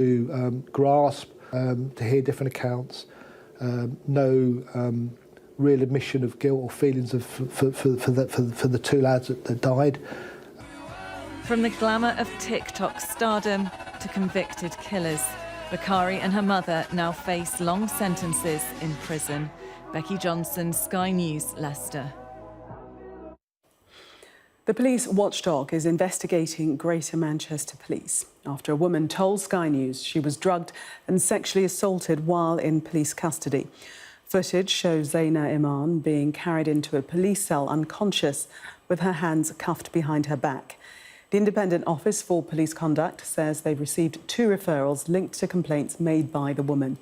to grasp, to hear different accounts, no real admission of guilt or feelings of for the two lads that died. From the glamour of TikTok stardom to convicted killers, Bakari and her mother now face long sentences in prison. Becky Johnson, Sky News, Leicester. The police watchdog is investigating Greater Manchester Police after a woman told Sky News she was drugged and sexually assaulted while in police custody. Footage shows Zaina Iman being carried into a police cell unconscious with her hands cuffed behind her back. The Independent Office for Police Conduct says they've received 2 referrals linked to complaints made by the woman.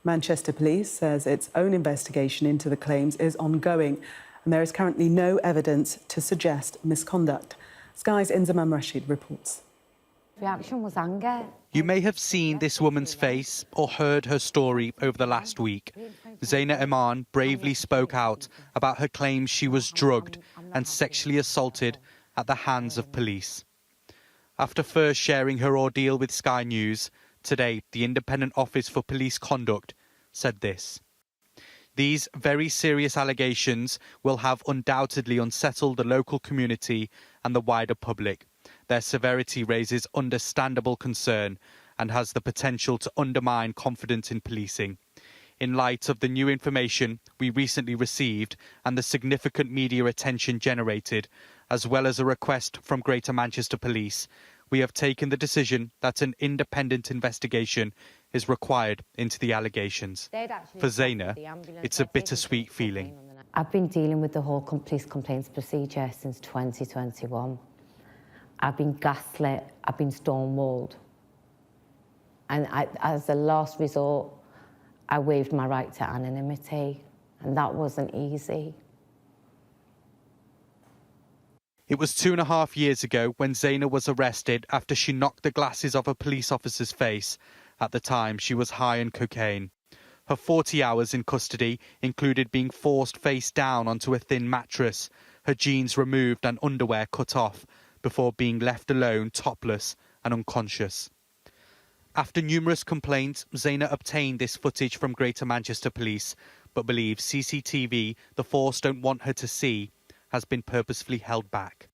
Manchester Police says its own investigation into the claims is ongoing and there is currently no evidence to suggest misconduct. Sky's Inzamam Rashid reports. Reaction was anger. You may have seen this woman's face or heard her story over the last week. Zaina Iman bravely spoke out about her claims she was drugged and sexually assaulted at the hands of police. After first sharing her ordeal with Sky News, today the Independent Office for Police Conduct said this. These very serious allegations will have undoubtedly unsettled the local community and the wider public. Their severity raises understandable concern and has the potential to undermine confidence in policing. In light of the new information we recently received and the significant media attention generated, as well as a request from Greater Manchester Police, we have taken the decision that an independent investigation is required into the allegations. For Zaina, it's a bittersweet feeling. I've been dealing with the whole police complaints procedure since 2021. I've been gaslit, I've been stonewalled. And as a last resort, I waived my right to anonymity, and that wasn't easy. It was 2.5 years ago when Zaina was arrested after she knocked the glasses off a police officer's face. At the time, she was high on cocaine. Her 40 hours in custody included being forced face down onto a thin mattress, her jeans removed and underwear cut off, before being left alone, topless and unconscious. After numerous complaints, Zaina obtained this footage from Greater Manchester Police, but believes CCTV the force don't want her to see has been purposefully held back.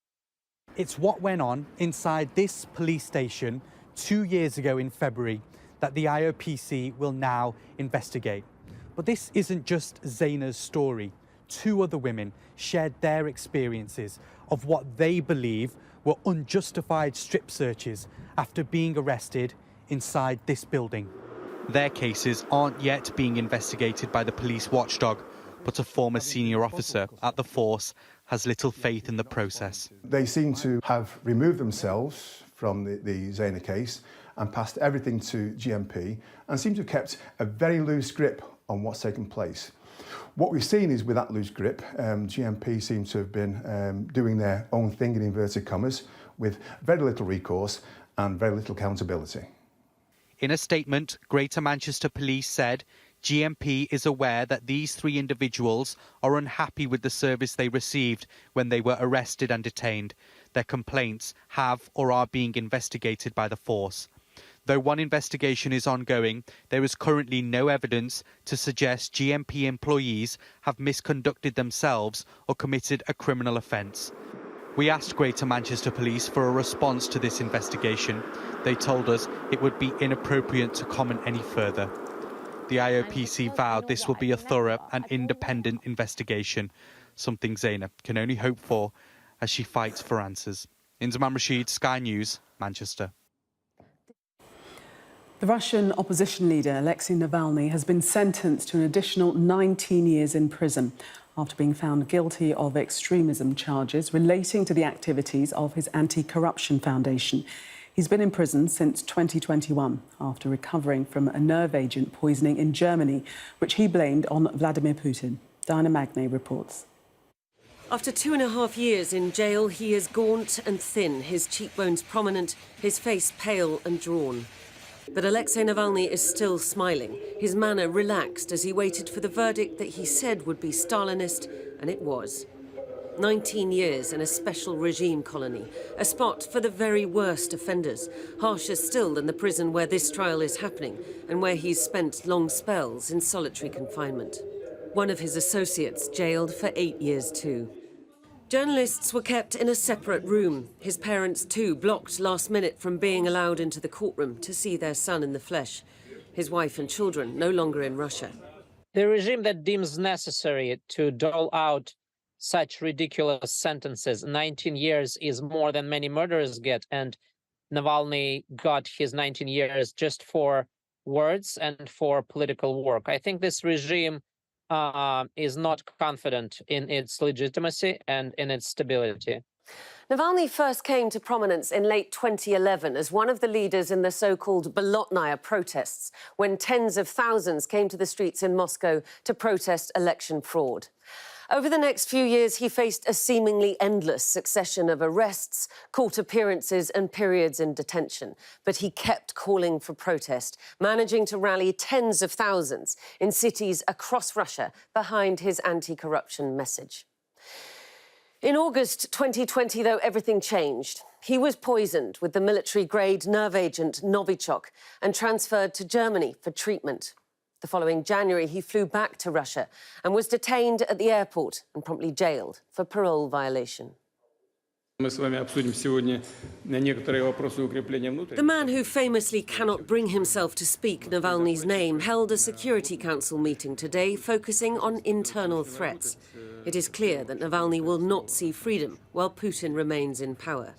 It's what went on inside this police station 2 years ago in February that the IOPC will now investigate. But this isn't just Zaina's story. 2 other women shared their experiences of what they believe were unjustified strip searches after being arrested inside this building. Their cases aren't yet being investigated by the police watchdog, but a former senior officer at the force has little faith in the process. They seem to have removed themselves from the Zaina case and passed everything to GMP and seem to have kept a very loose grip on what's taken place. What we've seen is with that loose grip, GMP seem to have been doing their own thing in inverted commas with very little recourse and very little accountability. In a statement, Greater Manchester Police said GMP is aware that these 3 individuals are unhappy with the service they received when they were arrested and detained. Their complaints have or are being investigated by the force. Though one investigation is ongoing, there is currently no evidence to suggest GMP employees have misconducted themselves or committed a criminal offence. We asked Greater Manchester Police for a response to this investigation. They told us it would be inappropriate to comment any further. The IOPC vowed this will be a thorough and independent investigation, something Zaina can only hope for as she fights for answers. Inzamam Rashid, Sky News, Manchester. The Russian opposition leader Alexei Navalny has been sentenced to an additional 19 years in prison after being found guilty of extremism charges relating to the activities of his anti-corruption foundation. He's been in prison since 2021 after recovering from a nerve agent poisoning in Germany, which he blamed on Vladimir Putin. Diana Magnay reports. After 2.5 years in jail, he is gaunt and thin, his cheekbones prominent, his face pale and drawn. But Alexei Navalny is still smiling, his manner relaxed as he waited for the verdict that he said would be Stalinist, and it was. 19 years in a special regime colony, a spot for the very worst offenders, harsher still than the prison where this trial is happening and where he's spent long spells in solitary confinement. One of his associates jailed for 8 years too. Journalists were kept in a separate room. His parents too blocked last minute from being allowed into the courtroom to see their son in the flesh. His wife and children no longer in Russia. The regime that deems necessary to dole out such ridiculous sentences. 19 years is more than many murderers get, and Navalny got his 19 years just for words and for political work. I think this regime is not confident in its legitimacy and in its stability. Navalny first came to prominence in late 2011 as one of the leaders in the so-called Bolotnaya protests, when tens of thousands came to the streets in Moscow to protest election fraud. Over the next few years, he faced a seemingly endless succession of arrests, court appearances and periods in detention. But he kept calling for protest, managing to rally tens of thousands in cities across Russia behind his anti-corruption message. In August 2020, though, everything changed. He was poisoned with the military-grade nerve agent Novichok and transferred to Germany for treatment. The following January, he flew back to Russia and was detained at the airport and promptly jailed for parole violation. The man who famously cannot bring himself to speak Navalny's name held a Security Council meeting today focusing on internal threats. It is clear that Navalny will not see freedom while Putin remains in power.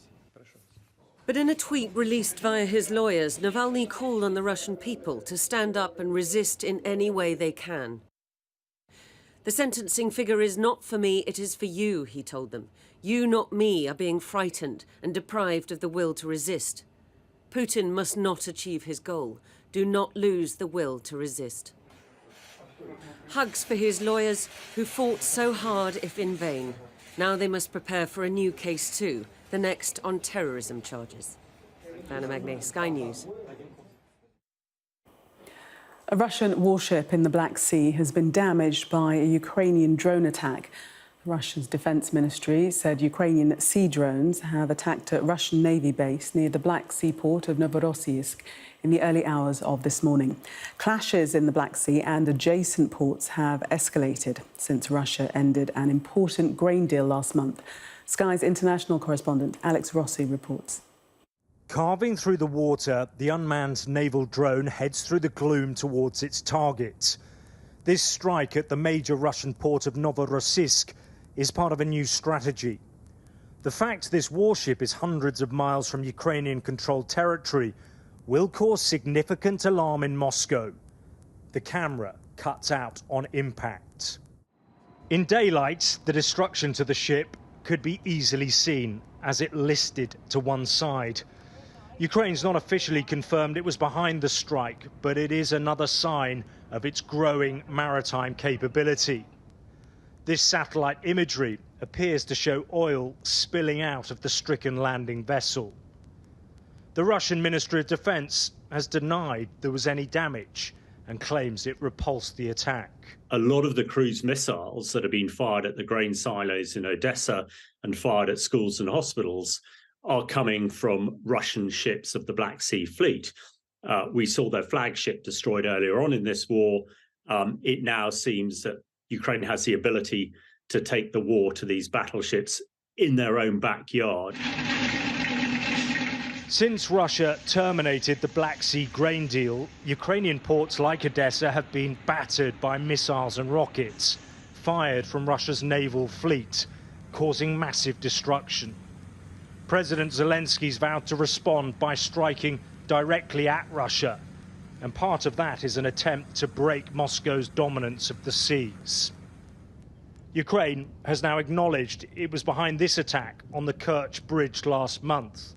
But in a tweet released via his lawyers, Navalny called on the Russian people to stand up and resist in any way they can. The sentencing figure is not for me, it is for you, he told them. You, not me, are being frightened and deprived of the will to resist. Putin must not achieve his goal. Do not lose the will to resist. Hugs for his lawyers, who fought so hard, if in vain. Now they must prepare for a new case too, the next on terrorism charges. Anna Magne, Sky News. A Russian warship in the Black Sea has been damaged by a Ukrainian drone attack. Russia's defense ministry said Ukrainian sea drones have attacked a Russian Navy base near the Black Sea port of Novorossiysk in the early hours of this morning. Clashes in the Black Sea and adjacent ports have escalated since Russia ended an important grain deal last month. Sky's international correspondent Alex Rossi reports. Carving through the water, the unmanned naval drone heads through the gloom towards its target. This strike at the major Russian port of Novorossiysk is part of a new strategy. The fact this warship is hundreds of miles from Ukrainian-controlled territory will cause significant alarm in Moscow. The camera cuts out on impact. In daylight, the destruction to the ship could be easily seen as it listed to one side. Ukraine's not officially confirmed it was behind the strike, but it is another sign of its growing maritime capability. This satellite imagery appears to show oil spilling out of the stricken landing vessel. The Russian Ministry of Defense has denied there was any damage and claims it repulsed the attack. A lot of the cruise missiles that have been fired at the grain silos in Odessa and fired at schools and hospitals are coming from Russian ships of the Black Sea Fleet. We saw their flagship destroyed earlier on in this war. It now seems that Ukraine has the ability to take the war to these battleships in their own backyard. Since Russia terminated the Black Sea grain deal, Ukrainian ports like Odessa have been battered by missiles and rockets fired from Russia's naval fleet, causing massive destruction. President Zelensky's vowed to respond by striking directly at Russia, and part of that is an attempt to break Moscow's dominance of the seas. Ukraine has now acknowledged it was behind this attack on the Kerch Bridge last month.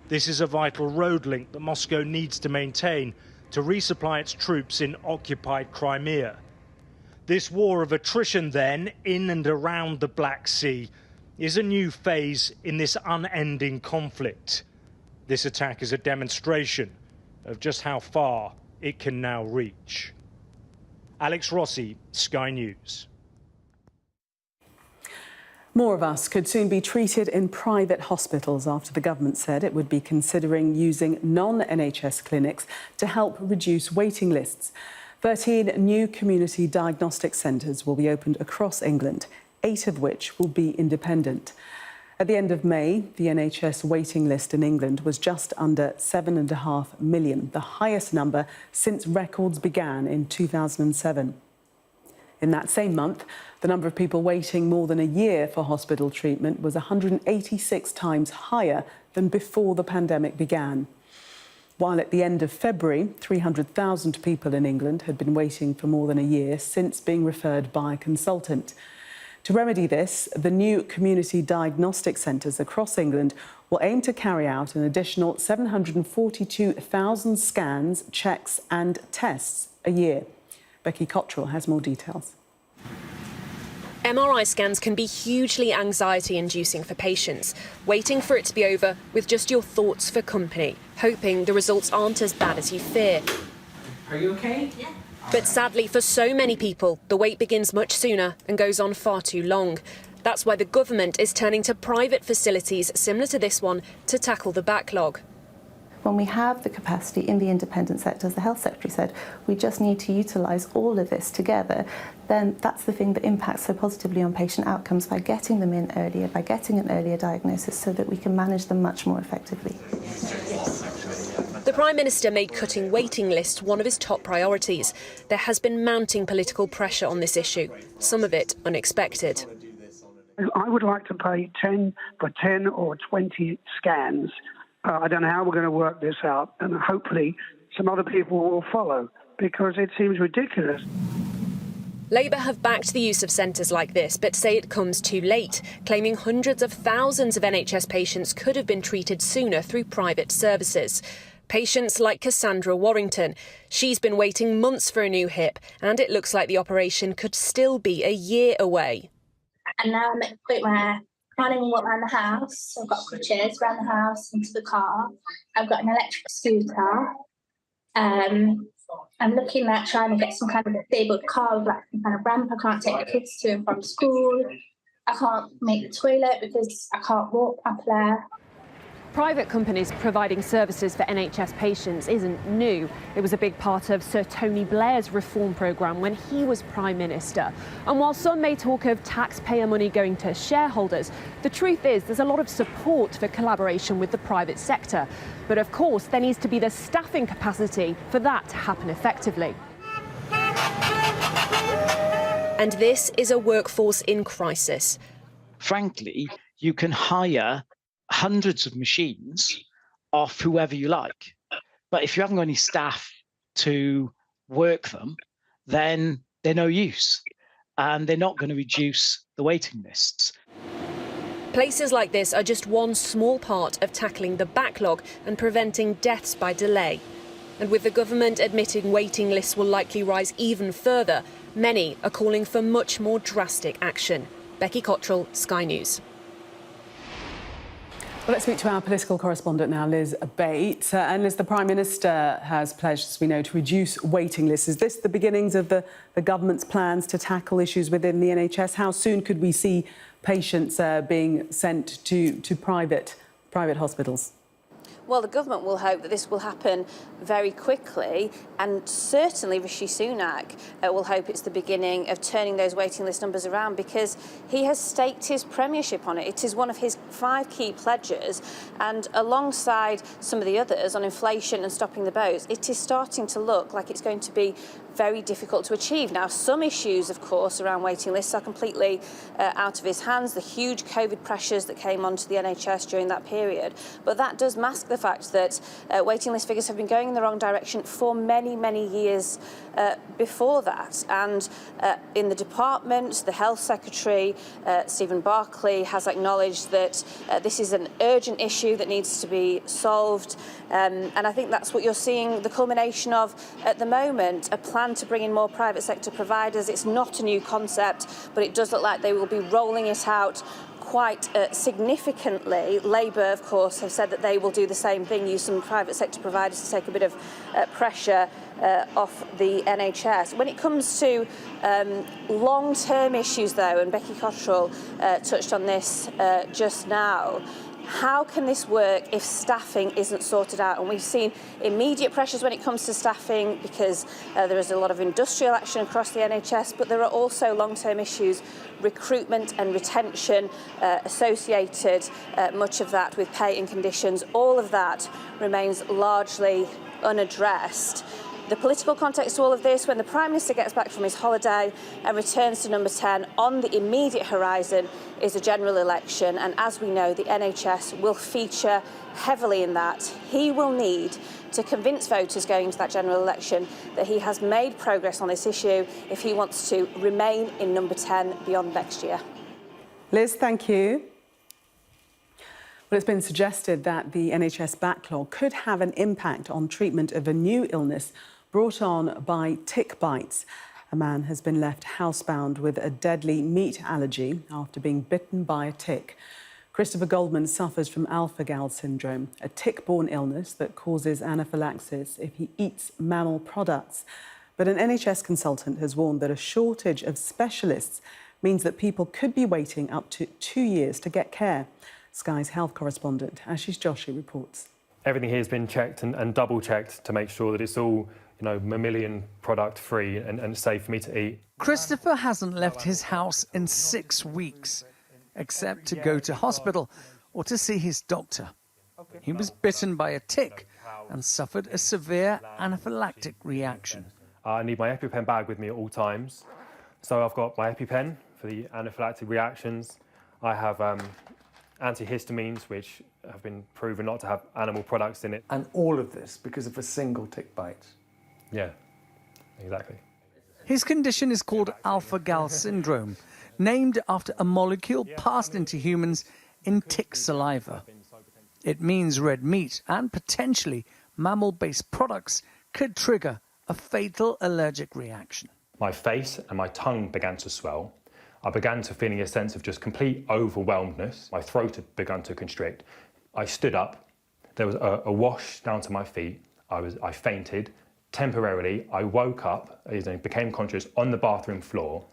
This is a vital road link that Moscow needs to maintain to resupply its troops in occupied Crimea. This war of attrition then, in and around the Black Sea, is a new phase in this unending conflict. This attack is a demonstration of just how far it can now reach. Alex Rossi, Sky News. More of us could soon be treated in private hospitals after the government said it would be considering using non-NHS clinics to help reduce waiting lists. 13 new community diagnostic centres will be opened across England, 8 of which will be independent. At the end of May, the NHS waiting list in England was just under 7.5 million, the highest number since records began in 2007. In that same month, the number of people waiting more than a year for hospital treatment was 186 times higher than before the pandemic began. While at the end of February, 300,000 people in England had been waiting for more than a year since being referred by a consultant. To remedy this, the new community diagnostic centres across England will aim to carry out an additional 742,000 scans, checks and tests a year. Becky Cottrell has more details. MRI scans can be hugely anxiety-inducing for patients, waiting for it to be over with just your thoughts for company, hoping the results aren't as bad as you fear. Are you okay? Yeah. But sadly, for so many people, the wait begins much sooner and goes on far too long. That's why the government is turning to private facilities similar to this one to tackle the backlog. When we have the capacity in the independent sector, as the Health Secretary said, we just need to utilise all of this together, then that's the thing that impacts so positively on patient outcomes by getting them in earlier, by getting an earlier diagnosis so that we can manage them much more effectively. The Prime Minister made cutting waiting lists one of his top priorities. There has been mounting political pressure on this issue, some of it unexpected. I would like to pay 10 for 10 or 20 scans. I don't know how we're going to work this out, and hopefully some other people will follow, because it seems ridiculous. Labour have backed the use of centres like this, but say it comes too late, claiming hundreds of thousands of NHS patients could have been treated sooner through private services. Patients like Cassandra Warrington. She's been waiting months for a new hip, and it looks like the operation could still be a year away. And now I'm at the point where I can't even walk around the house. I've got crutches around the house, into the car. I've got an electric scooter. I'm looking at trying to get some kind of disabled car with like some kind of ramp. I can't take the kids to and from school. I can't make the toilet because I can't walk properly. Private companies providing services for NHS patients isn't new. It was a big part of Sir Tony Blair's reform programme when he was Prime Minister. And while some may talk of taxpayer money going to shareholders, the truth is there's a lot of support for collaboration with the private sector. But of course, there needs to be the staffing capacity for that to happen effectively. And this is a workforce in crisis. Frankly, you can hire hundreds of machines off whoever you like. But if you haven't got any staff to work them, then they're no use. And they're not going to reduce the waiting lists. Places like this are just one small part of tackling the backlog and preventing deaths by delay. And with the government admitting waiting lists will likely rise even further, many are calling for much more drastic action. Becky Cottrell, Sky News. Well, let's speak to our political correspondent now, Liz Bate. And Liz, the Prime Minister has pledged, as we know, to reduce waiting lists. Is this the beginnings of the government's plans to tackle issues within the NHS? How soon could we see patients being sent to private hospitals? Well, the government will hope that this will happen very quickly, and certainly Rishi Sunak will hope it's the beginning of turning those waiting list numbers around, because he has staked his premiership on it. It is one of his 5 key pledges, and alongside some of the others on inflation and stopping the boats, it is starting to look like it's going to be very difficult to achieve. Now, some issues, of course, around waiting lists are completely out of his hands, the huge COVID pressures that came onto the NHS during that period, but that does mask the fact that waiting list figures have been going in the wrong direction for many, many years before that. And in the department, the Health Secretary, Stephen Barclay, has acknowledged that this is an urgent issue that needs to be solved. And I think that's what you're seeing the culmination of at the moment, a plan to bring in more private sector providers. It's not a new concept, but it does look like they will be rolling it out quite significantly. Labour, of course, have said that they will do the same thing, use some private sector providers to take a bit of pressure off the NHS. When it comes to long-term issues, though, and Becky Cottrell touched on this just now, how can this work if staffing isn't sorted out? And we've seen immediate pressures when it comes to staffing because there is a lot of industrial action across the NHS, but there are also long-term issues, recruitment and retention associated, much of that with pay and conditions. All of that remains largely unaddressed. The political context to all of this, when the Prime Minister gets back from his holiday and returns to number 10, on the immediate horizon is a general election. And as we know, the NHS will feature heavily in that. He will need to convince voters going into that general election that he has made progress on this issue if he wants to remain in number 10 beyond next year. Liz, thank you. Well, it's been suggested that the NHS backlog could have an impact on treatment of a new illness brought on by tick bites. A man has been left housebound with a deadly meat allergy after being bitten by a tick. Christopher Goldman suffers from alpha-gal syndrome, a tick-borne illness that causes anaphylaxis if he eats mammal products. But an NHS consultant has warned that a shortage of specialists means that people could be waiting up to 2 years to get care. Sky's health correspondent Ashish Joshi reports. Everything here has been checked and double-checked to make sure that it's all, mammalian product free and safe for me to eat. Christopher hasn't left his house in 6 weeks, except to go to hospital or to see his doctor. He was bitten by a tick and suffered a severe anaphylactic reaction. I need my EpiPen bag with me at all times. So I've got my EpiPen for the anaphylactic reactions. I have antihistamines, which have been proven not to have animal products in it. And all of this because of a single tick bite. Yeah, exactly. His condition is called alpha-gal syndrome, named after a molecule passed into humans in tick saliva. It means red meat and potentially mammal-based products could trigger a fatal allergic reaction. My face and my tongue began to swell. I began to feeling a sense of just complete overwhelmedness. My throat had begun to constrict. I stood up. There was a wash down to my feet. I fainted. Temporarily, I woke up, became conscious on the bathroom floor.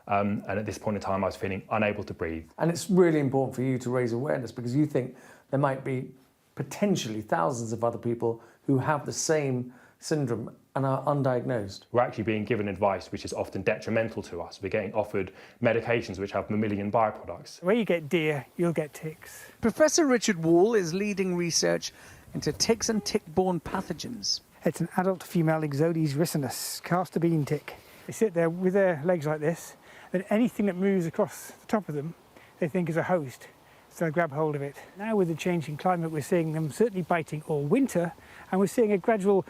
And at this point in time, I was feeling unable to breathe. And it's really important for you to raise awareness because you think there might be potentially thousands of other people who have the same syndrome and are undiagnosed. We're actually being given advice which is often detrimental to us. We're getting offered medications which have mammalian byproducts. Where you get deer, you'll get ticks. Professor Richard Wall is leading research into ticks and tick-borne pathogens. It's an adult female Ixodes ricinus, castor bean tick. They sit there with their legs like this, and anything that moves across the top of them, they think is a host, so they grab hold of it. Now with the changing climate, we're seeing them certainly biting all winter, and we're seeing a gradual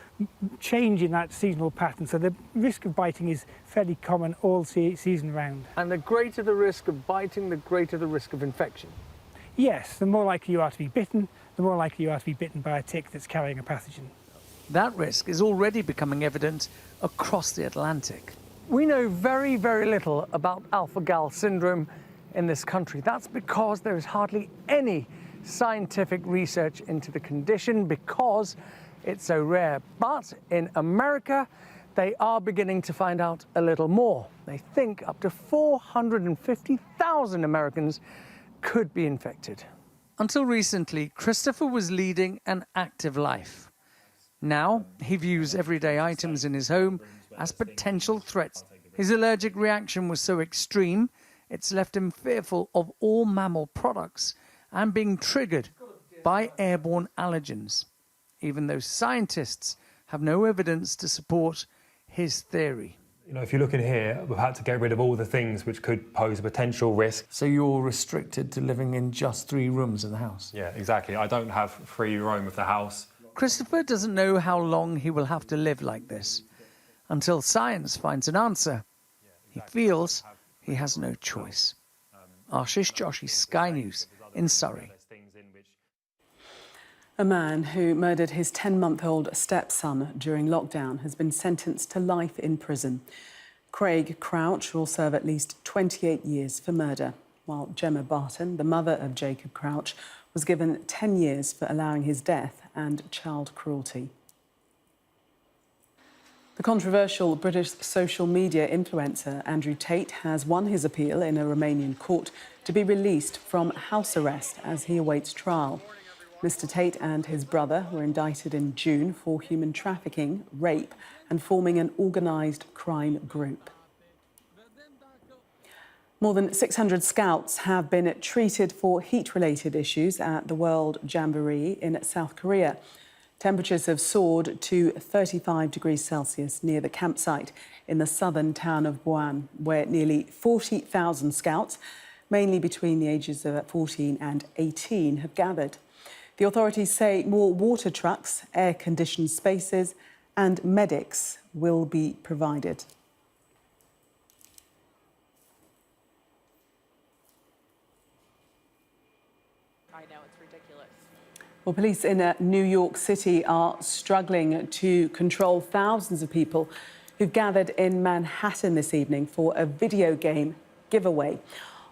change in that seasonal pattern, so the risk of biting is fairly common all season round. And the greater the risk of biting, the greater the risk of infection. Yes, the more likely you are to be bitten, the more likely you are to be bitten by a tick that's carrying a pathogen. That risk is already becoming evident across the Atlantic. We know very, very little about alpha-gal syndrome in this country. That's because there is hardly any scientific research into the condition because it's so rare. But in America, they are beginning to find out a little more. They think up to 450,000 Americans could be infected. Until recently, Christopher was leading an active life. Now, he views everyday items in his home as potential threats. His allergic reaction was so extreme, it's left him fearful of all mammal products and being triggered by airborne allergens, even though scientists have no evidence to support his theory. If you look in here, we've had to get rid of all the things which could pose a potential risk. So you're restricted to living in just 3 rooms in the house? Yeah, exactly. I don't have free roam of the house. Christopher doesn't know how long he will have to live like this. Until science finds an answer, he feels he has no choice. Ashish Joshi, Sky News in Surrey. A man who murdered his 10-month-old stepson during lockdown has been sentenced to life in prison. Craig Crouch will serve at least 28 years for murder. while Gemma Barton, the mother of Jacob Crouch, was given 10 years for allowing his death and child cruelty. The controversial British social media influencer Andrew Tate has won his appeal in a Romanian court to be released from house arrest as he awaits trial. Mr. Tate and his brother were indicted in June for human trafficking, rape and forming an organised crime group. More than 600 scouts have been treated for heat-related issues at the World Jamboree in South Korea. Temperatures have soared to 35 degrees Celsius near the campsite in the southern town of Buan, where nearly 40,000 scouts, mainly between the ages of 14 and 18, have gathered. The authorities say more water trucks, air-conditioned spaces and medics will be provided. I know, it's ridiculous. Well, police in New York City are struggling to control thousands of people who've gathered in Manhattan this evening for a video game giveaway.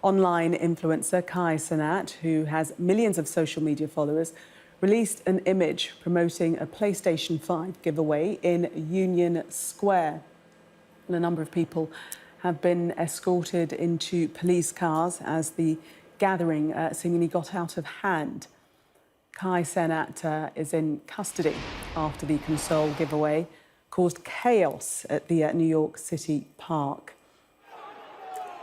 Online influencer Kai Cenat, who has millions of social media followers, released an image promoting a PlayStation 5 giveaway in Union Square. And a number of people have been escorted into police cars as the gathering seemingly got out of hand. Kai Cenat is in custody after the console giveaway caused chaos at the New York City park.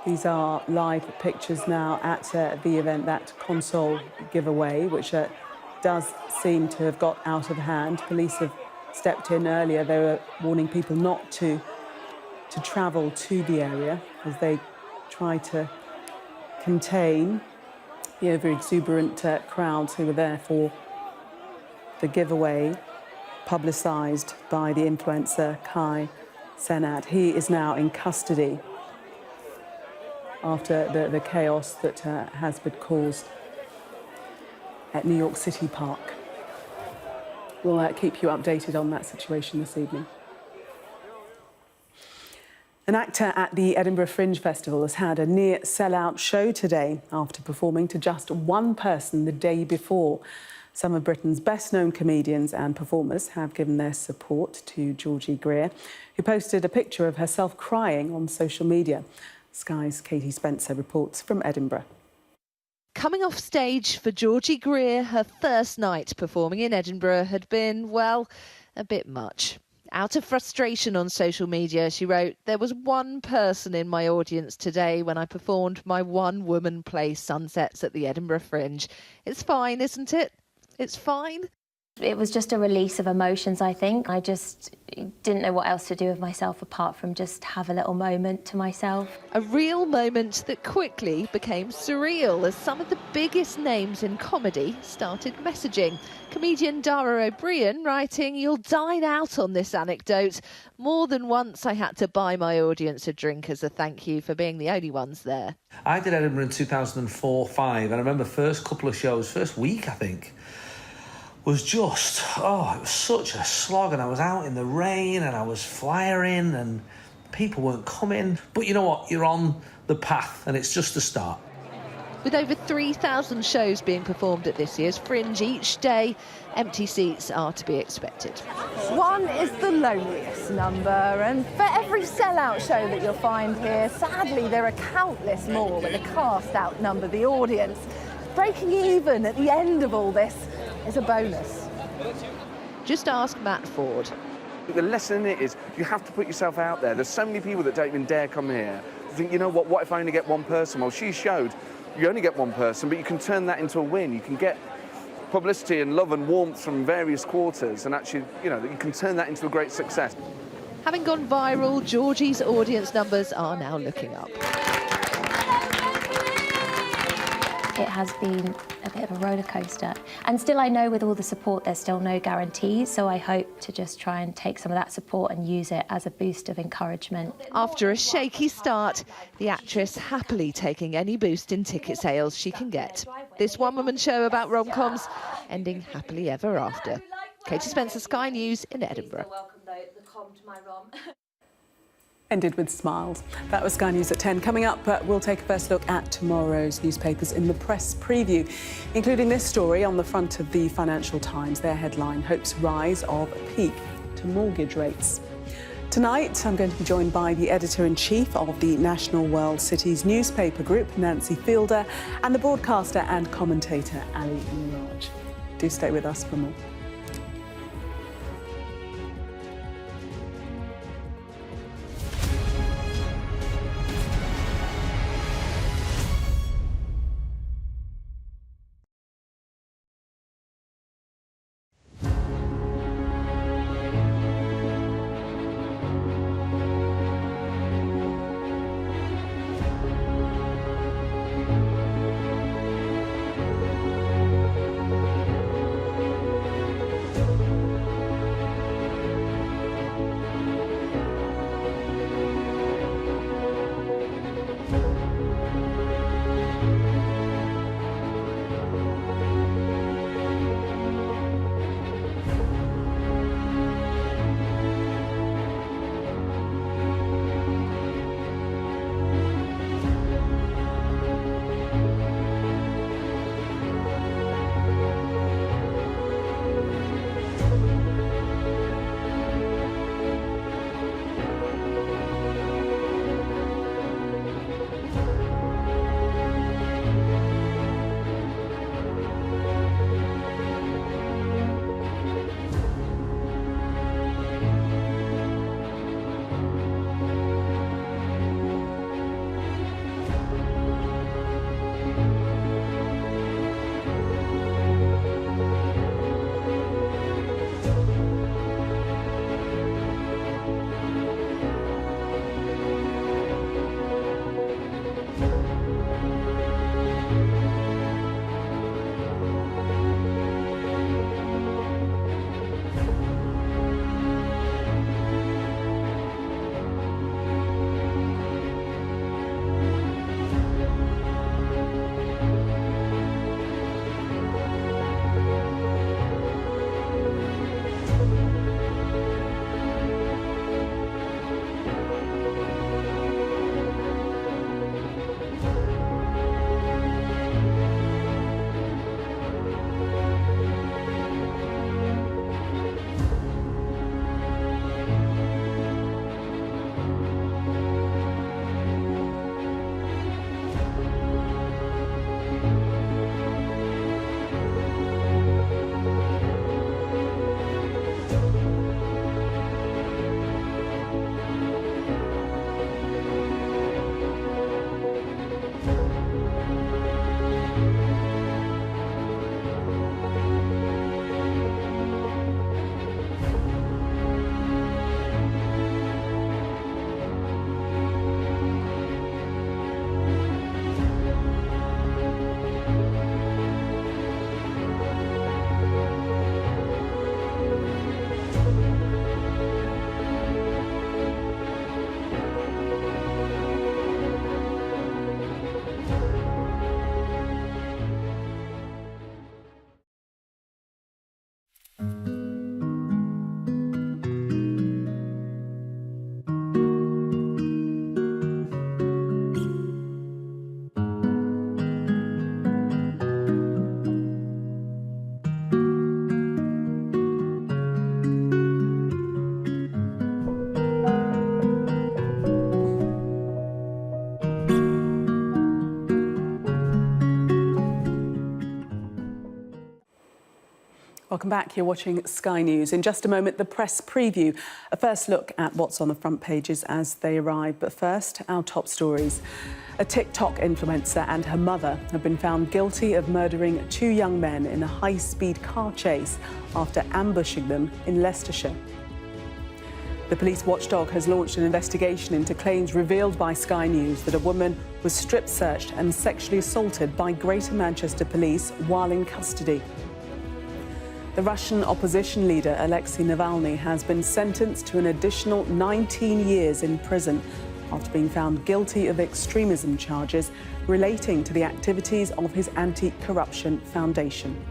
These are live pictures now at the event, that console giveaway, which does seem to have got out of hand. Police have stepped in earlier. They were warning people not to travel to the area as they try to contain the over-exuberant crowds who were there for the giveaway, publicised by the influencer Kai Cenat. He is now in custody after the chaos that has been caused at New York City Park. We'll keep you updated on that situation this evening. An actor at the Edinburgh Fringe Festival has had a near sell-out show today after performing to just one person the day before. Some of Britain's best-known comedians and performers have given their support to Georgie Greer, who posted a picture of herself crying on social media. Sky's Katie Spencer reports from Edinburgh. Coming off stage for Georgie Greer, her first night performing in Edinburgh had been, well, a bit much. Out of frustration on social media, she wrote, "There was one person in my audience today when I performed my one-woman play Sunsets at the Edinburgh Fringe. It's fine, isn't it? It's fine." It was just a release of emotions, I think. I just didn't know what else to do with myself apart from just have a little moment to myself. A real moment that quickly became surreal as some of the biggest names in comedy started messaging. Comedian Dara O'Brien writing, "You'll dine out on this anecdote. More than once I had to buy my audience a drink as a thank you for being the only ones there." I did Edinburgh in 2004-05 and I remember first couple of shows, first week I think, was just, it was such a slog, and I was out in the rain and I was flyering and people weren't coming. But you know what, you're on the path and it's just a start. With over 3,000 shows being performed at this year's Fringe each day, empty seats are to be expected. One is the loneliest number, and for every sellout show that you'll find here, sadly there are countless more where the cast outnumber the audience. Breaking even at the end of all this is a bonus. Just ask Matt Ford. The lesson in it is you have to put yourself out there. There's so many people that don't even dare come here. Think, you know what if I only get one person? Well, she showed you only get one person, but you can turn that into a win. You can get publicity and love and warmth from various quarters, and actually, you can turn that into a great success. Having gone viral, Georgie's audience numbers are now looking up. It has been a bit of a roller coaster. And still, I know with all the support, there's still no guarantees. So I hope to just try and take some of that support and use it as a boost of encouragement. After a shaky start, the actress happily taking any boost in ticket sales she can get. This one-woman show about rom-coms ending happily ever after. Katie Spencer, Sky News in Edinburgh. Ended with smiles. That was Sky News at 10. Coming up, we'll take a first look at tomorrow's newspapers in the press preview, including this story on the front of the Financial Times. Their headline, hopes rise of peak to mortgage rates. Tonight, I'm going to be joined by the editor-in-chief of the National World Cities newspaper group, Nancy Fielder, and the broadcaster and commentator, Ali Miraj. Do stay with us for more. Welcome back. You're watching Sky News. In just a moment, the press preview. A first look at what's on the front pages as they arrive. But first, our top stories. A TikTok influencer and her mother have been found guilty of murdering two young men in a high-speed car chase after ambushing them in Leicestershire. The police watchdog has launched an investigation into claims revealed by Sky News that a woman was strip-searched and sexually assaulted by Greater Manchester Police while in custody. The Russian opposition leader, Alexei Navalny, has been sentenced to an additional 19 years in prison after being found guilty of extremism charges relating to the activities of his anti-corruption foundation.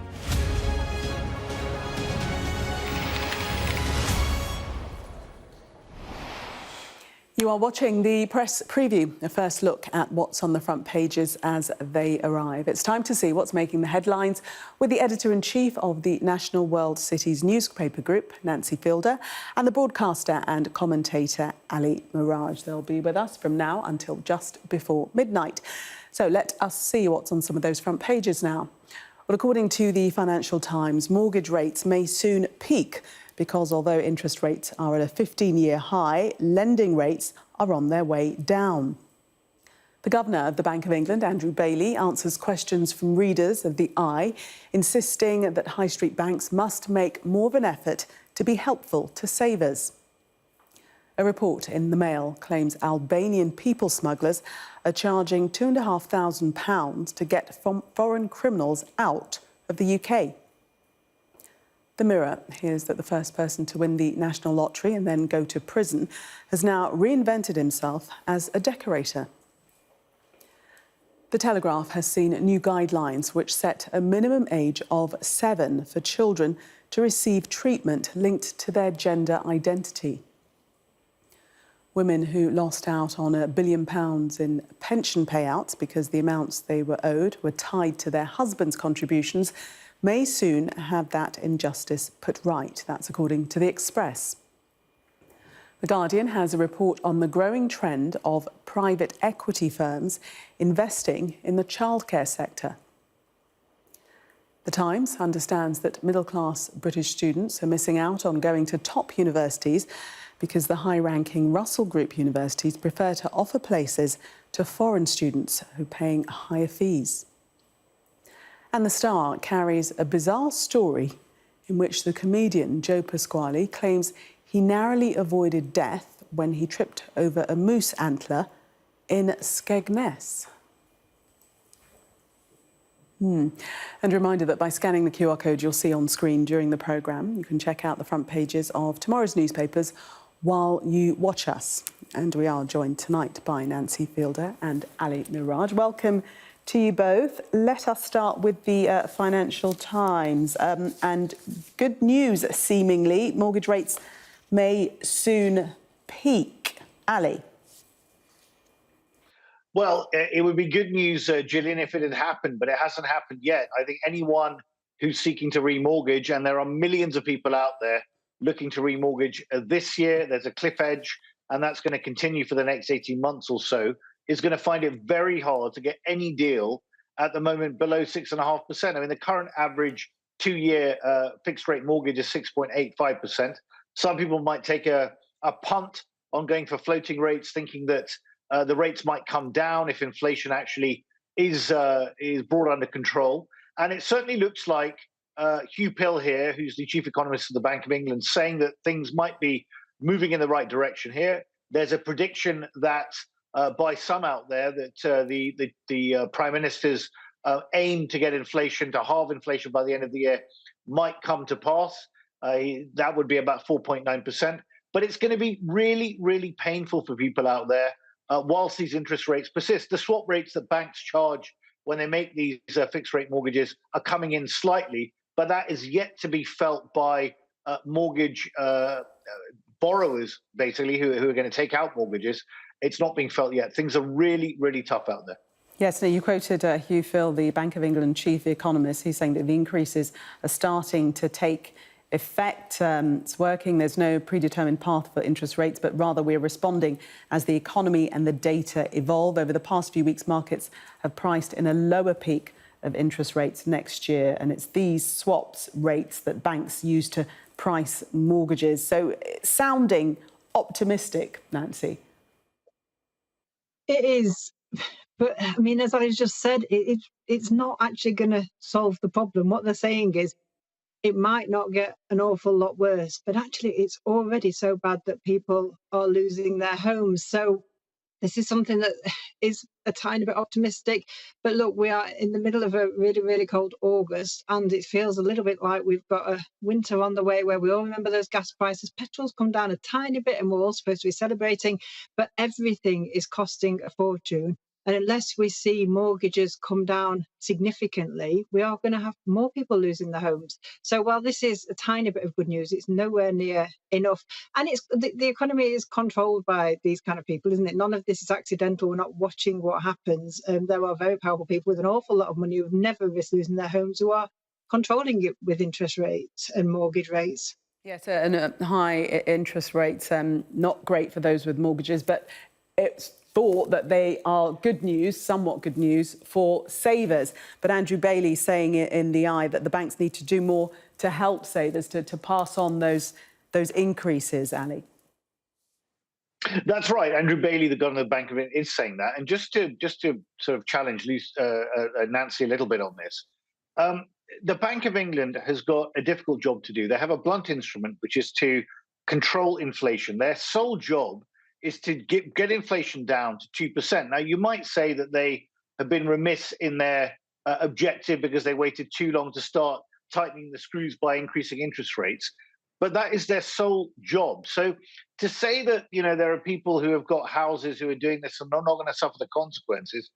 You are watching the press preview, a first look at what's on the front pages as they arrive. It's time to see what's making the headlines with the editor-in-chief of the National World Cities newspaper group, Nancy Fielder, and the broadcaster and commentator, Ali Miraj. They'll be with us from now until just before midnight. So let us see what's on some of those front pages now. Well, according to the Financial Times, mortgage rates may soon peak because although interest rates are at a 15-year high, lending rates are on their way down. The Governor of the Bank of England, Andrew Bailey, answers questions from readers of The Eye, insisting that high street banks must make more of an effort to be helpful to savers. A report in the Mail claims Albanian people smugglers are charging £2,500 to get foreign criminals out of the UK. The Mirror hears that the first person to win the National Lottery and then go to prison has now reinvented himself as a decorator. The Telegraph has seen new guidelines which set a minimum age of 7 for children to receive treatment linked to their gender identity. Women who lost out on £1 billion in pension payouts because the amounts they were owed were tied to their husband's contributions may soon have that injustice put right. That's according to The Express. The Guardian has a report on the growing trend of private equity firms investing in the childcare sector. The Times understands that middle-class British students are missing out on going to top universities because the high-ranking Russell Group universities prefer to offer places to foreign students who are paying higher fees. And The Star carries a bizarre story in which the comedian Joe Pasquale claims he narrowly avoided death when he tripped over a moose antler in Skegness. And a reminder that by scanning the QR code you'll see on screen during the programme, you can check out the front pages of tomorrow's newspapers while you watch us. And we are joined tonight by Nancy Fielder and Ali Miraj. Welcome to you both. Let us start with the Financial Times. And good news, seemingly. Mortgage rates may soon peak. Ali? Well, it would be good news, Gillian, if it had happened, but it hasn't happened yet. I think anyone who's seeking to remortgage, and there are millions of people out there looking to remortgage this year, there's a cliff edge, and that's going to continue for the next 18 months or so, is going to find it very hard to get any deal at the moment below 6.5%. I mean, the current average 2-year fixed rate mortgage is 6.85%. Some people might take a punt on going for floating rates, thinking that the rates might come down if inflation actually is brought under control. And it certainly looks like Hugh Pill here, who's the chief economist of the Bank of England, saying that things might be moving in the right direction here. There's a prediction that by some out there that the Prime Minister's aim to get inflation, to halve inflation by the end of the year, might come to pass. That would be about 4.9%. But it's going to be really, really painful for people out there whilst these interest rates persist. The swap rates that banks charge when they make these fixed rate mortgages are coming in slightly, but that is yet to be felt by mortgage borrowers, basically, who are going to take out mortgages. It's not being felt yet. Things are really, really tough out there. Yes, now you quoted Hugh Phil, the Bank of England chief economist. He's saying that the increases are starting to take effect. It's working. There's no predetermined path for interest rates, but rather we're responding as the economy and the data evolve. Over the past few weeks, markets have priced in a lower peak of interest rates next year, and it's these swaps rates that banks use to price mortgages. So sounding optimistic, Nancy. It is, but I mean, as I just said, it's not actually going to solve the problem. What they're saying is it might not get an awful lot worse, but actually it's already so bad that people are losing their homes. So this is something that is a tiny bit optimistic. But look, we are in the middle of a really, really cold August, and it feels a little bit like we've got a winter on the way where we all remember those gas prices. Petrol's come down a tiny bit and we're all supposed to be celebrating, but everything is costing a fortune. And unless we see mortgages come down significantly, we are going to have more people losing their homes. So while this is a tiny bit of good news, it's nowhere near enough. And it's the economy is controlled by these kind of people, isn't it? None of this is accidental. We're not watching what happens. There are very powerful people with an awful lot of money who've never risked losing their homes who are controlling it with interest rates and mortgage rates. Yes, and high interest rates, not great for those with mortgages, but it's thought that they are good news, somewhat good news for savers. But Andrew Bailey saying in the Eye that the banks need to do more to help savers, to pass on those increases, Ali. That's right. Andrew Bailey, the governor of the Bank of England, is saying that. And just to sort of challenge Nancy a little bit on this, the Bank of England has got a difficult job to do. They have a blunt instrument, which is to control inflation. Their sole job is to get inflation down to 2%. Now, you might say that they have been remiss in their objective because they waited too long to start tightening the screws by increasing interest rates. But that is their sole job. So to say that, there are people who have got houses who are doing this and are not going to suffer the consequences,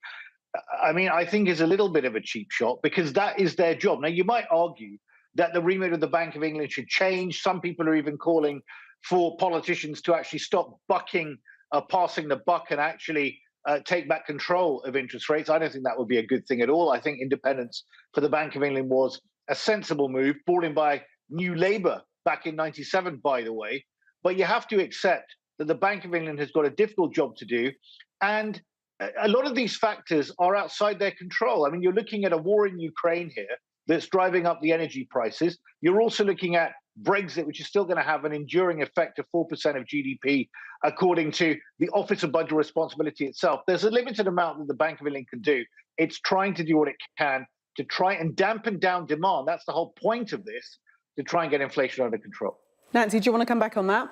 I mean, I think is a little bit of a cheap shot because that is their job. Now, you might argue that the remit of the Bank of England should change. Some people are even calling for politicians to actually stop passing the buck and actually take back control of interest rates. I don't think that would be a good thing at all. I think independence for the Bank of England was a sensible move, brought in by New Labour back in '97, by the way. But you have to accept that the Bank of England has got a difficult job to do. And a lot of these factors are outside their control. I mean, you're looking at a war in Ukraine here that's driving up the energy prices. You're also looking at Brexit, which is still going to have an enduring effect of 4% of GDP, according to the Office of Budget Responsibility itself. There's a limited amount that the Bank of England can do. It's trying to do what it can to try and dampen down demand. That's the whole point of this, to try and get inflation under control. Nancy, do you want to come back on that?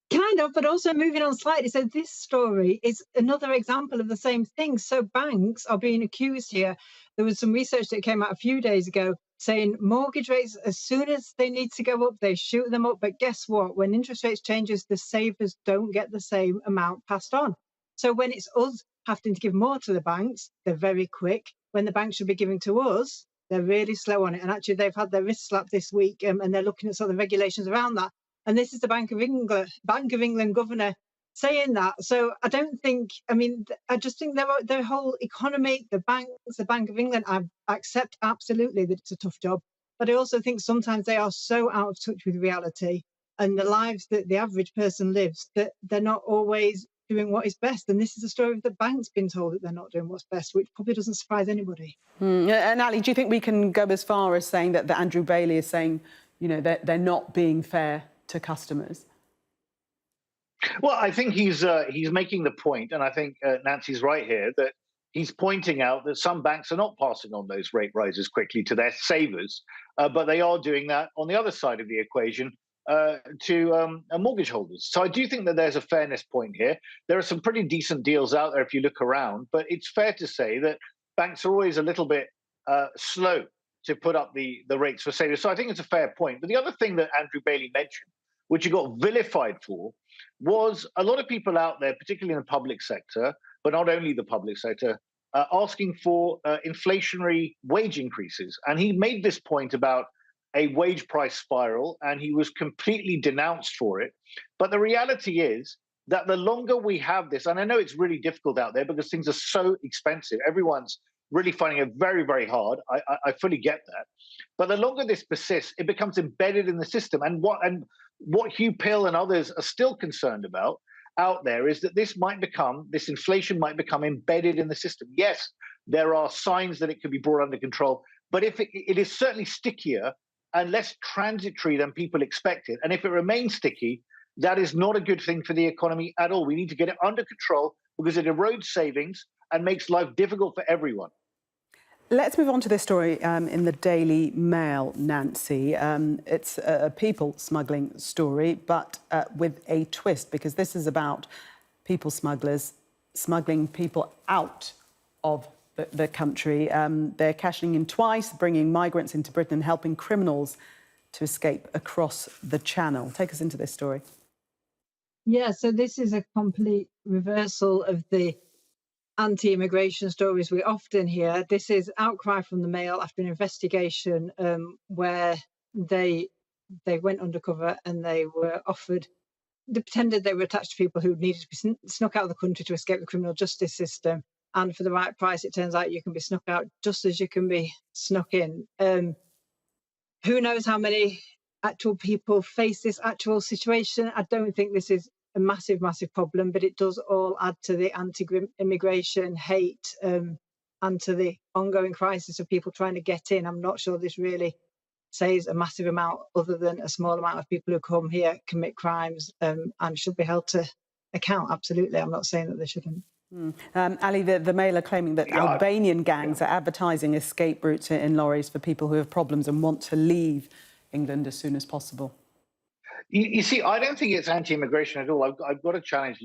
Kind of, but also moving on slightly. So this story is another example of the same thing. So banks are being accused here. There was some research that came out a few days ago saying mortgage rates, as soon as they need to go up, they shoot them up. But guess what? When interest rates changes, the savers don't get the same amount passed on. So when it's us having to give more to the banks, they're very quick. When the banks should be giving to us, they're really slow on it. And actually, they've had their wrist slapped this week, and they're looking at some of the regulations around that. And this is the Bank of England governor saying that. So I don't think, I just think their whole economy, the banks, the Bank of England, I accept absolutely that it's a tough job. But I also think sometimes they are so out of touch with reality and the lives that the average person lives that they're not always doing what is best. And this is a story of the bank's been told that they're not doing what's best, which probably doesn't surprise anybody. And Ali, do you think we can go as far as saying that Andrew Bailey is saying, that they're not being fair to customers? Well, I think he's making the point, and I think Nancy's right here, that he's pointing out that some banks are not passing on those rate rises quickly to their savers, but they are doing that on the other side of the equation to mortgage holders. So I do think that there's a fairness point here. There are some pretty decent deals out there if you look around, but it's fair to say that banks are always a little bit slow to put up the rates for savers. So I think it's a fair point. But the other thing that Andrew Bailey mentioned, which he got vilified for, was a lot of people out there, particularly in the public sector, but not only the public sector, asking for inflationary wage increases. And he made this point about a wage price spiral, and he was completely denounced for it. But the reality is that the longer we have this, and I know it's really difficult out there because things are so expensive, everyone's really finding it very, very hard. I fully get that. But the longer this persists, it becomes embedded in the system. And what Hugh Pill and others are still concerned about out there is that this inflation might become embedded in the system. Yes, there are signs that it could be brought under control, but if it is certainly stickier and less transitory than people expected. And if it remains sticky, that is not a good thing for the economy at all. We need to get it under control because it erodes savings and makes life difficult for everyone. Let's move on to this story in the Daily Mail, Nancy. It's a people smuggling story, but with a twist, because this is about people smugglers smuggling people out of the country. They're cashing in twice, bringing migrants into Britain and helping criminals to escape across the Channel. Take us into this story. Yeah, so this is a complete reversal of the anti-immigration stories we often hear. This is outcry from the Mail after an investigation where they went undercover and they were offered, they pretended they were attached to people who needed to be snuck out of the country to escape the criminal justice system. And for the right price, it turns out you can be snuck out just as you can be snuck in. Who knows how many actual people face this actual situation? I don't think this is a massive, massive problem, but it does all add to the anti-immigration hate and to the ongoing crisis of people trying to get in. I'm not sure this really says a massive amount other than a small amount of people who come here, commit crimes and should be held to account. Absolutely. I'm not saying that they shouldn't. Ali, the Mail are claiming that Albanian gangs are advertising escape routes in lorries for people who have problems and want to leave England as soon as possible. You see, I don't think it's anti-immigration at all. I've got to challenge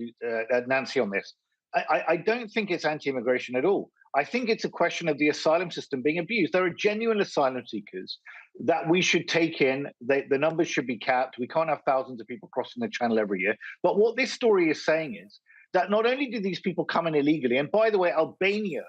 Nancy on this. I don't think it's anti-immigration at all. I think it's a question of the asylum system being abused. There are genuine asylum seekers that we should take in. The numbers should be capped. We can't have thousands of people crossing the channel every year. But what this story is saying is that not only do these people come in illegally, and by the way, Albania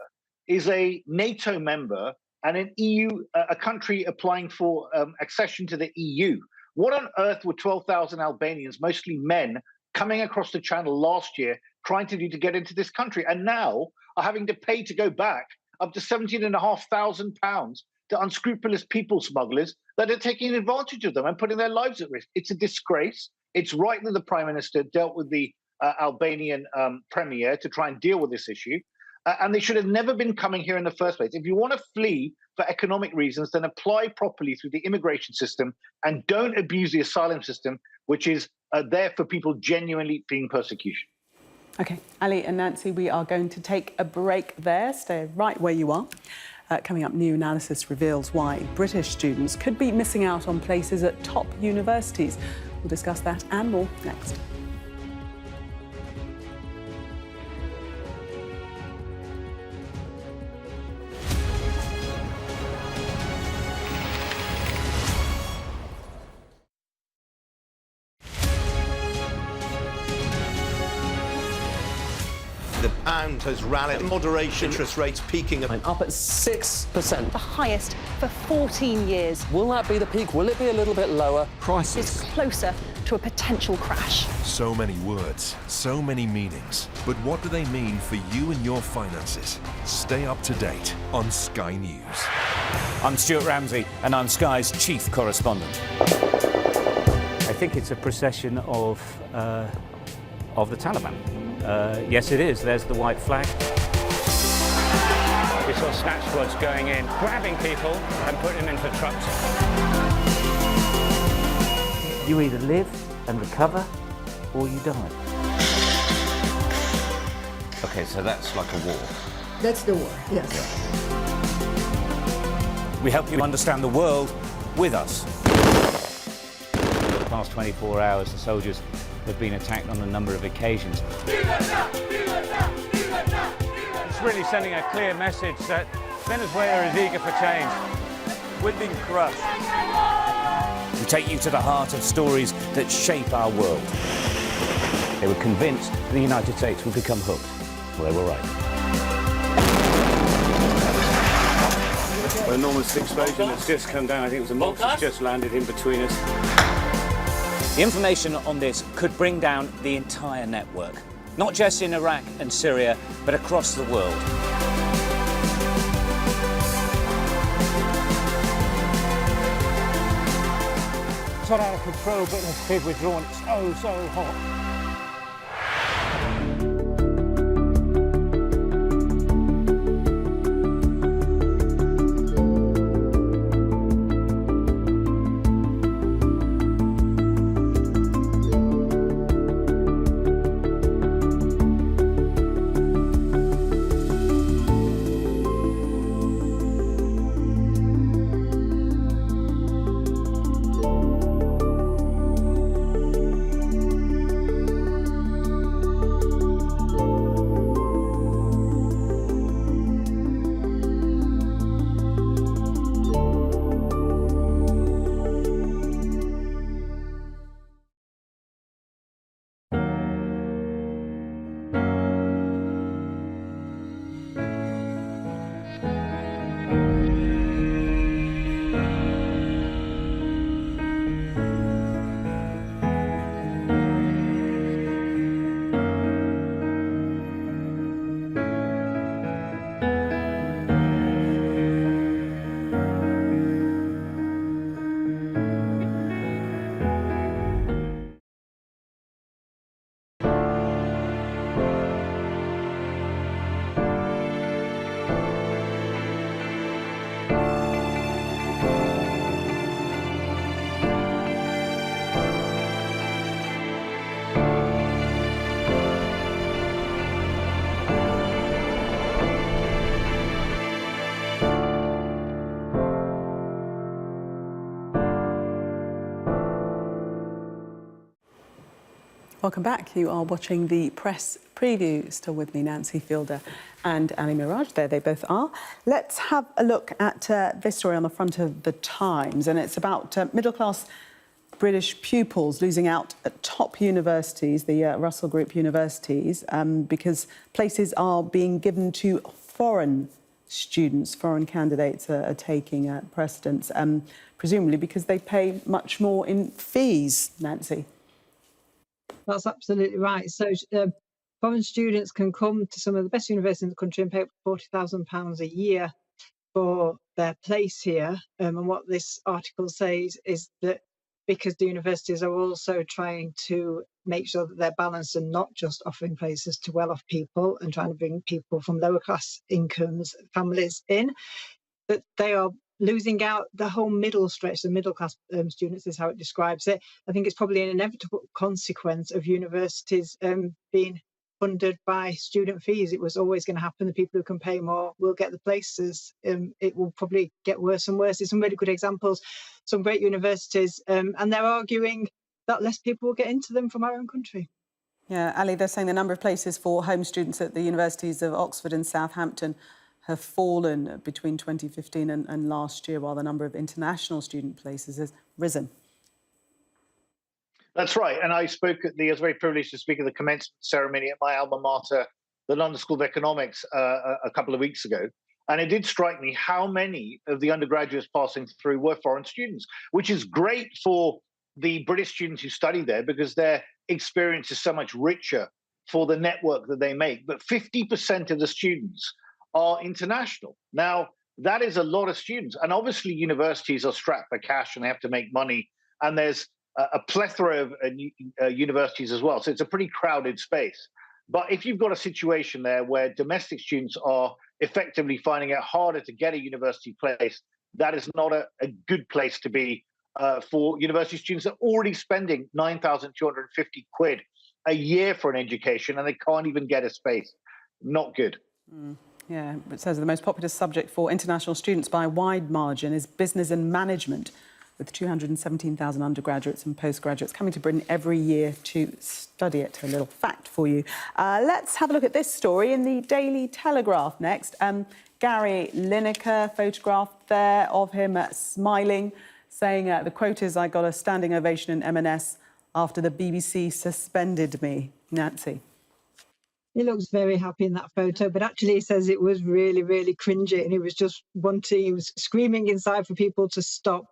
is a NATO member and an EU, a country applying for accession to the EU. What on earth were 12,000 Albanians, mostly men, coming across the channel last year trying to do to get into this country, and now are having to pay to go back up to £17,500 to unscrupulous people smugglers that are taking advantage of them and putting their lives at risk? It's a disgrace. It's right that the Prime Minister dealt with the Albanian Premier to try and deal with this issue. And they should have never been coming here in the first place. If you want to flee for economic reasons, then apply properly through the immigration system and don't abuse the asylum system, which is there for people genuinely fleeing persecution. OK, Ali and Nancy, we are going to take a break there. Stay right where you are. Coming up, new analysis reveals why British students could be missing out on places at top universities. We'll discuss that and more next. The pound has rallied. Moderation. Interest rates peaking. Up at 6%. The highest for 14 years. Will that be the peak? Will it be a little bit lower? Crisis. It's closer to a potential crash. So many words, so many meanings. But what do they mean for you and your finances? Stay up to date on Sky News. I'm Stuart Ramsey, and I'm Sky's chief correspondent. I think it's a procession of the Taliban. Yes, it is. There's the white flag. We saw snatch squads going in, grabbing people and putting them into trucks. You either live and recover, or you die. OK, so that's like a war. That's the war, yes. We help you understand the world with us. For the past 24 hours, the soldiers have been attacked on a number of occasions. It's really sending a clear message that Venezuela is eager for change. We're being crushed. We take you to the heart of stories that shape our world. They were convinced the United States would become hooked. Well, they were right. An enormous explosion that's just come down. I think it was a monster that's just landed in between us. The information on this could bring down the entire network, not just in Iraq and Syria, but across the world. It's not out of control, but the fib withdrawn. It's so hot. Welcome back. You are watching the press preview. Still with me, Nancy Fielder and Ali Miraj. There they both are. Let's have a look at this story on the front of the Times, and it's about middle-class British pupils losing out at top universities, the Russell Group universities, because places are being given to foreign students. Foreign candidates are taking precedence, presumably because they pay much more in fees, Nancy. That's absolutely right. So foreign students can come to some of the best universities in the country and pay up to £40,000 a year for their place here. And what this article says is that because the universities are also trying to make sure that they're balanced and not just offering places to well-off people and trying to bring people from lower class incomes, families in, that they are losing out the whole middle stretch, the middle class students is how it describes it. I think it's probably an inevitable consequence of universities being funded by student fees. It was always going to happen. The people who can pay more will get the places. It will probably get worse and worse. There's some really good examples, some great universities, and they're arguing that less people will get into them from our own country. Yeah, Ali, they're saying the number of places for home students at the universities of Oxford and Southampton have fallen between 2015 and last year, while the number of international student places has risen. That's right. And I was very privileged to speak at the commencement ceremony at my alma mater, the London School of Economics, a couple of weeks ago. And it did strike me how many of the undergraduates passing through were foreign students, which is great for the British students who study there because their experience is so much richer for the network that they make. But 50% of the students are international. Now, that is a lot of students. And obviously, universities are strapped for cash and they have to make money. And there's a plethora of universities as well. So it's a pretty crowded space. But if you've got a situation there where domestic students are effectively finding it harder to get a university place, that is not a good place to be for university students that are already spending £9,250 a year for an education and they can't even get a space. Not good. Yeah, it says the most popular subject for international students by a wide margin is business and management, with 217,000 undergraduates and postgraduates coming to Britain every year to study it. A little fact for you. Let's have a look at this story in the Daily Telegraph next. Gary Lineker, photographed there of him smiling, saying, the quote is, "I got a standing ovation in M&S after the BBC suspended me." Nancy. He looks very happy in that photo, but actually he says it was really, really cringy and he was just he was screaming inside for people to stop.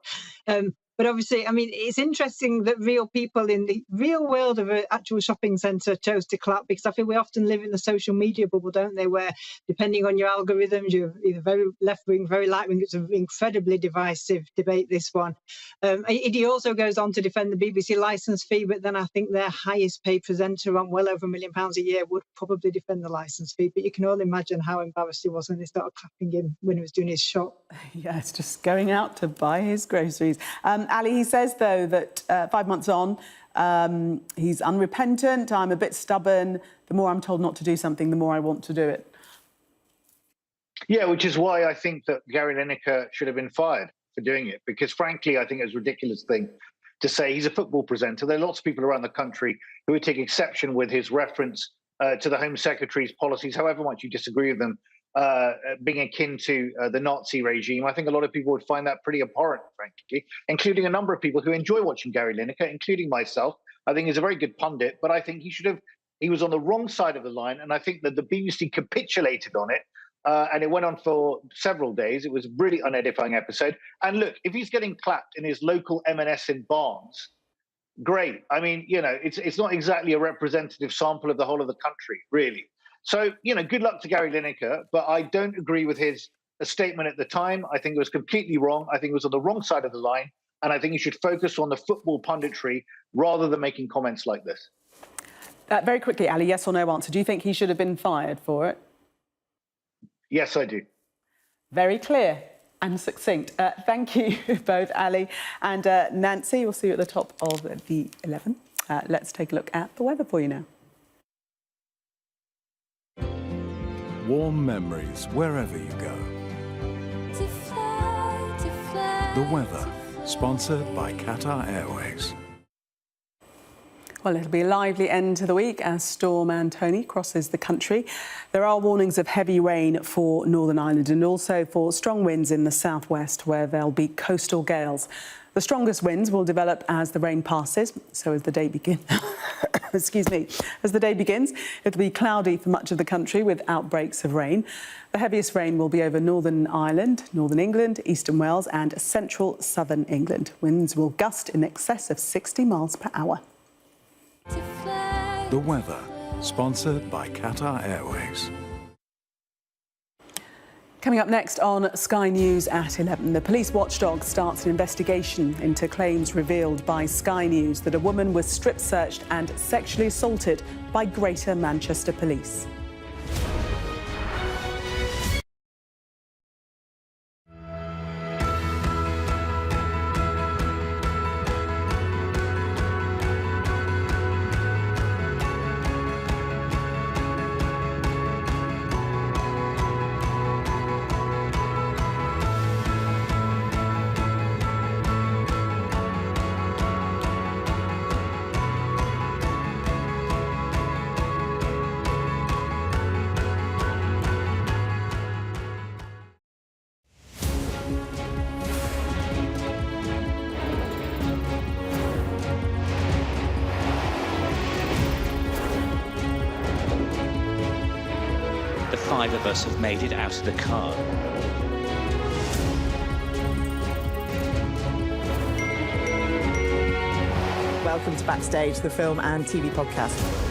But obviously, I mean, it's interesting that real people in the real world of an actual shopping centre chose to clap, because I feel we often live in the social media bubble, don't they, where depending on your algorithms, you're either very left-wing, very right-wing. It's an incredibly divisive debate, this one. He also goes on to defend the BBC licence fee, but then I think their highest paid presenter on well over £1 million a year would probably defend the licence fee. But you can all imagine how embarrassed he was when they started clapping him when he was doing his shop. Yeah, it's just going out to buy his groceries. Ali, he says, though, that 5 months on, he's unrepentant. I'm a bit stubborn. The more I'm told not to do something, the more I want to do it. Yeah, which is why I think that Gary Lineker should have been fired for doing it, because, frankly, I think it's a ridiculous thing to say. He's a football presenter. There are lots of people around the country who would take exception with his reference to the Home Secretary's policies, however much you disagree with them, being akin to the Nazi regime. I think a lot of people would find that pretty abhorrent, frankly, including a number of people who enjoy watching Gary Lineker, including myself. I think he's a very good pundit, but I think he was on the wrong side of the line, and I think that the BBC capitulated on it, and it went on for several days. It was a really unedifying episode. And look, if he's getting clapped in his local M&S in Barnes, great. I mean, you know, it's not exactly a representative sample of the whole of the country, really. So, you know, good luck to Gary Lineker, but I don't agree with his statement at the time. I think it was completely wrong. I think it was on the wrong side of the line. And I think he should focus on the football punditry rather than making comments like this. Very quickly, Ali, yes or no answer. Do you think he should have been fired for it? Yes, I do. Very clear and succinct. Thank you both, Ali and Nancy. We'll see you at the top of the 11. Let's take a look at the weather for you now. Warm memories wherever you go. The weather, sponsored by Qatar Airways. Well, it'll be a lively end to the week as Storm Anthony crosses the country. There are warnings of heavy rain for Northern Ireland and also for strong winds in the southwest, where there'll be coastal gales. The strongest winds will develop as the rain passes, so as the day begins, as the day begins, it'll be cloudy for much of the country with outbreaks of rain. The heaviest rain will be over Northern Ireland, Northern England, Eastern Wales and central southern England. Winds will gust in excess of 60 miles per hour. The weather, sponsored by Qatar Airways. Coming up next on Sky News at 11, the police watchdog starts an investigation into claims revealed by Sky News that a woman was strip-searched and sexually assaulted by Greater Manchester Police. The 5 of us have made it out of the car. Welcome to Backstage, the film and TV podcast.